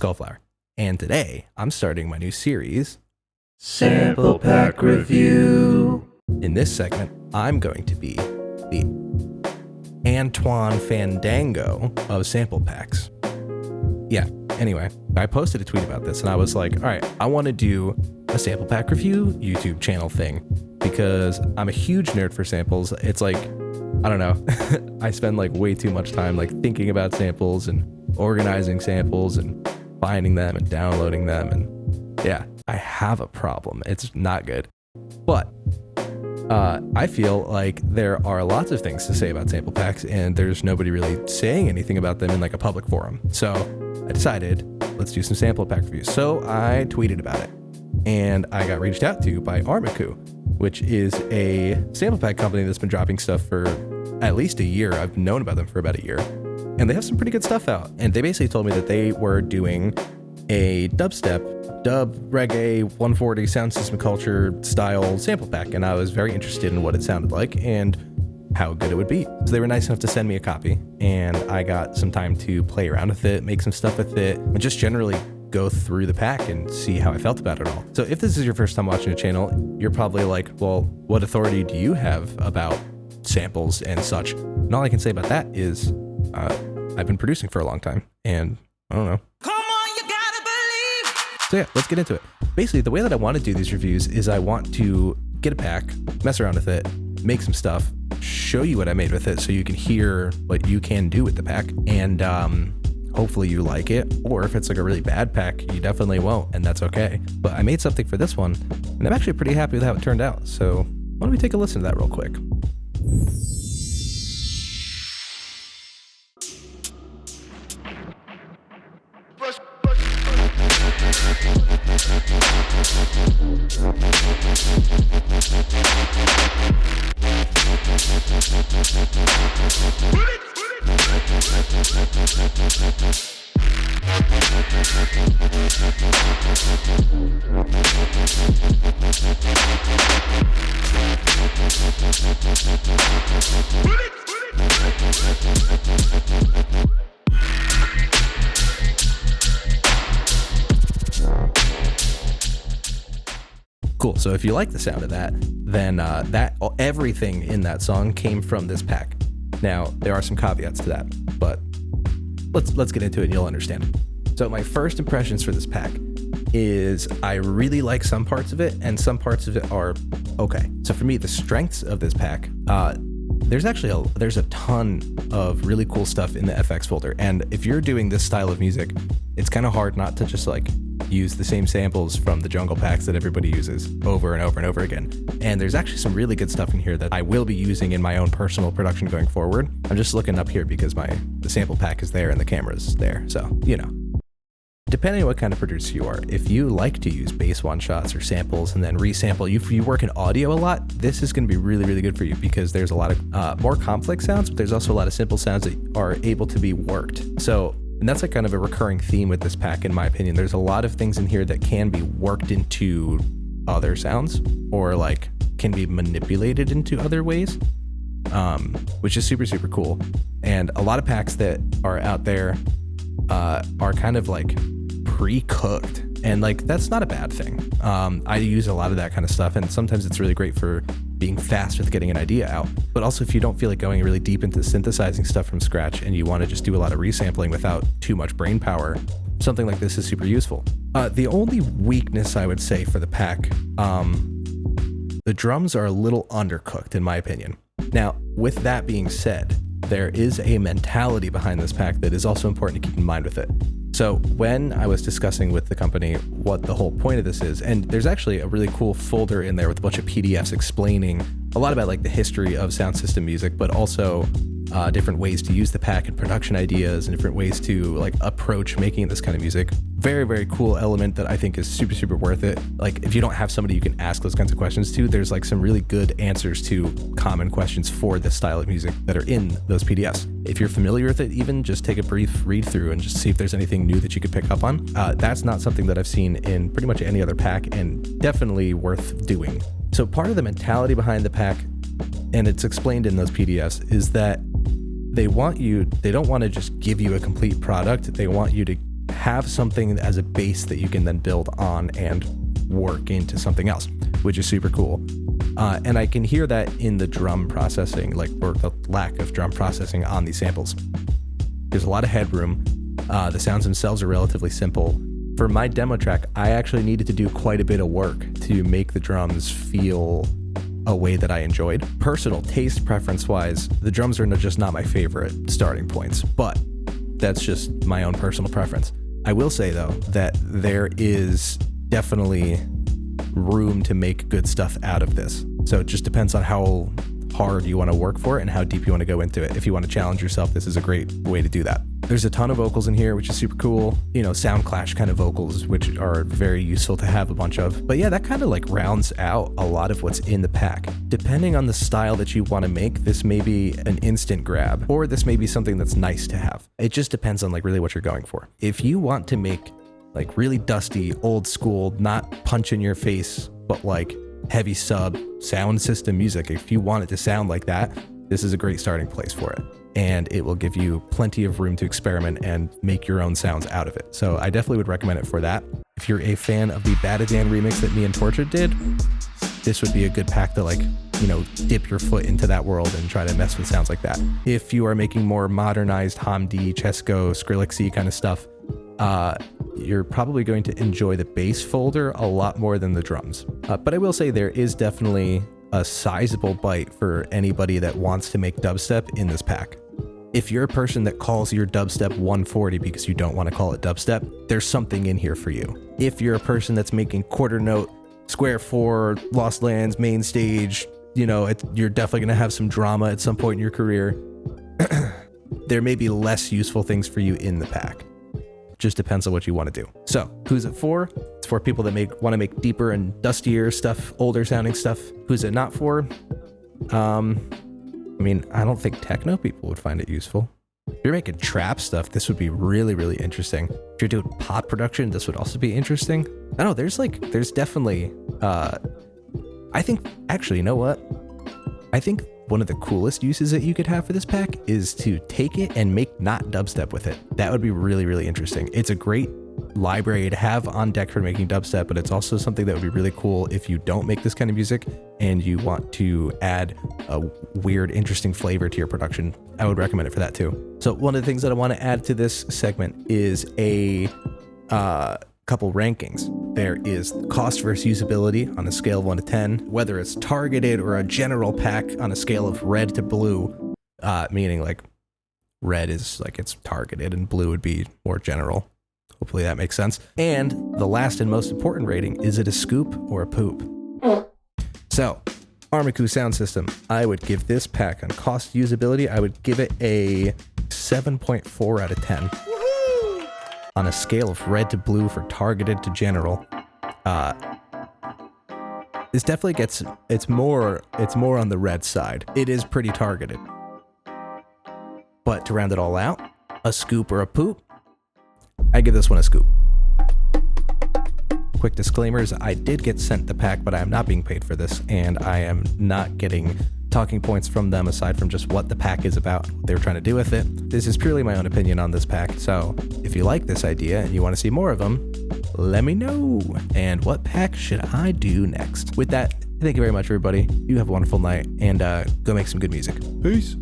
skxllflower, and today I'm starting my new series, Sample Pack Review. In this segment, I'm going to be the Antoine Fandango of sample packs. Yeah, anyway, I posted a tweet about this and I was like, all right, I want to do a sample pack review YouTube channel thing because I'm a huge nerd for samples. It's like, I don't know, I spend like way too much time like thinking about samples and organizing samples and finding them and downloading them. And yeah, I have a problem. It's not good. But I feel like there are lots of things to say about sample packs and there's nobody really saying anything about them in like a public forum. So I decided, let's do some sample pack reviews. So I tweeted about it and I got reached out to by Armaku, which is a sample pack company that's been dropping stuff for at least a year. I've known about them for about a year and they have some pretty good stuff out. And they basically told me that they were doing a dubstep, dub, reggae, 140 sound system culture style sample pack. And I was very interested in what it sounded like and how good it would be. So they were nice enough to send me a copy and I got some time to play around with it, make some stuff with it, and just generally go through the pack and see how I felt about it all. So if this is your first time watching a channel, you're probably like, well, what authority do you have about samples and such? And all I can say about that is I've been producing for a long time and I don't know. So yeah, let's get into it. Basically, the way that I want to do these reviews is I want to get a pack, mess around with it, make some stuff, show you what I made with it so you can hear what you can do with the pack, and hopefully you like it. Or if it's like a really bad pack, you definitely won't, and that's okay. But I made something for this one, and I'm actually pretty happy with how it turned out. So why don't we take a listen to that real quick? Cool. So if you like the sound of that, then everything in that song came from this pack. Now, there are some caveats to that, but let's get into it and you'll understand. So my first impressions for this pack is I really like some parts of it and some parts of it are okay. So for me, the strengths of this pack, there's a ton of really cool stuff in the FX folder. And if you're doing this style of music, it's kind of hard not to just like use the same samples from the jungle packs that everybody uses over and over and over again. And there's actually some really good stuff in here that I will be using in my own personal production going forward. I'm just looking up here because the sample pack is there and the camera's there. So, you know, depending on what kind of producer you are, if you like to use bass one shots or samples and then resample, if you work in audio a lot, this is going to be really, really good for you because there's a lot of more complex sounds, but there's also a lot of simple sounds that are able to be worked. So, and that's like kind of a recurring theme with this pack, in my opinion. There's a lot of things in here that can be worked into other sounds or like can be manipulated into other ways, which is super, super cool. And a lot of packs that are out there are kind of like pre-cooked, and like that's not a bad thing. I use a lot of that kind of stuff, and sometimes it's really great for being fast with getting an idea out. But also if you don't feel like going really deep into synthesizing stuff from scratch and you want to just do a lot of resampling without too much brain power, something like this is super useful. The only weakness I would say for the pack, the drums are a little undercooked in my opinion. Now, with that being said, there is a mentality behind this pack that is also important to keep in mind with it. So when I was discussing with the company what the whole point of this is, and there's actually a really cool folder in there with a bunch of PDFs explaining a lot about like the history of sound system music, but also different ways to use the pack and production ideas and different ways to like approach making this kind of music. Very, very cool element that I think is super, super worth it. Like if you don't have somebody you can ask those kinds of questions to, there's like some really good answers to common questions for this style of music that are in those PDFs. If you're familiar with it, even just take a brief read through and just see if there's anything new that you could pick up on. That's not something that I've seen in pretty much any other pack and definitely worth doing. So part of the mentality behind the pack, and it's explained in those PDFs, is that they don't want to just give you a complete product. They want you to have something as a base that you can then build on and work into something else, which is super cool. And I can hear that in the drum processing, or the lack of drum processing on these samples. There's a lot of headroom. The sounds themselves are relatively simple. For my demo track, I actually needed to do quite a bit of work to make the drums feel a way that I enjoyed. Personal taste preference wise, the drums are just not my favorite starting points, but that's just my own personal preference. I will say though that there is definitely room to make good stuff out of this. So it just depends on how hard you want to work for it and how deep you want to go into it. If you want to challenge yourself, this is a great way to do that. There's a ton of vocals in here, which is super cool. Sound clash kind of vocals, which are very useful to have a bunch of. But yeah, that kind of rounds out a lot of what's in the pack. Depending on the style that you want to make, this may be an instant grab, or this may be something that's nice to have. It just depends on really what you're going for. If you want to make really dusty, old school, not punch in your face, but heavy sub sound system music, if you want it to sound like that, this is a great starting place for it. And it will give you plenty of room to experiment and make your own sounds out of it. So I definitely would recommend it for that. If you're a fan of the Badadan remix that me and Tortured did, this would be a good pack to dip your foot into that world and try to mess with sounds like that. If you are making more modernized Hamdi, Chesko, Skrillexy kind of stuff, you're probably going to enjoy the bass folder a lot more than the drums. But I will say there is definitely a sizable bite for anybody that wants to make dubstep in this pack. If you're a person that calls your dubstep 140 because you don't want to call it dubstep, there's something in here for you. If you're a person that's making quarter note, square 4, Lost Lands, main stage, you're definitely going to have some drama at some point in your career. There may be less useful things for you in the pack. Just depends on what you want to do. So who's it for? It's for people that want to make deeper and dustier stuff, older sounding stuff. Who's it not for? I don't think techno people would find it useful. If you're making trap stuff, this would be really, really interesting. If you're doing pop production, this would also be interesting. I don't know, there's definitely, I think, actually, you know what? I think one of the coolest uses that you could have for this pack is to take it and make not dubstep with it. That would be really, really interesting. It's a great library to have on deck for making dubstep, but it's also something that would be really cool if you don't make this kind of music and you want to add a weird, interesting flavor to your production. I would recommend it for that too. So one of the things that I want to add to this segment is a couple rankings. There is cost versus usability on a scale of 1 to 10, whether it's targeted or a general pack on a scale of red to blue, meaning red is it's targeted and blue would be more general. Hopefully that makes sense. And the last and most important rating, is it a scoop or a poop? So, Armaku sound system, I would give this pack on cost usability, I would give it a 7.4 out of 10. Woohoo! On a scale of red to blue for targeted to general, this definitely it's more on the red side. It is pretty targeted. But to round it all out, a scoop or a poop, I give this one a scoop. Quick disclaimers, I did get sent the pack, but I am not being paid for this, and I am not getting talking points from them aside from just what the pack is about, what they were trying to do with it. This is purely my own opinion on this pack, so if you like this idea and you want to see more of them, let me know. And what pack should I do next? With that, thank you very much, everybody. You have a wonderful night, and go make some good music. Peace.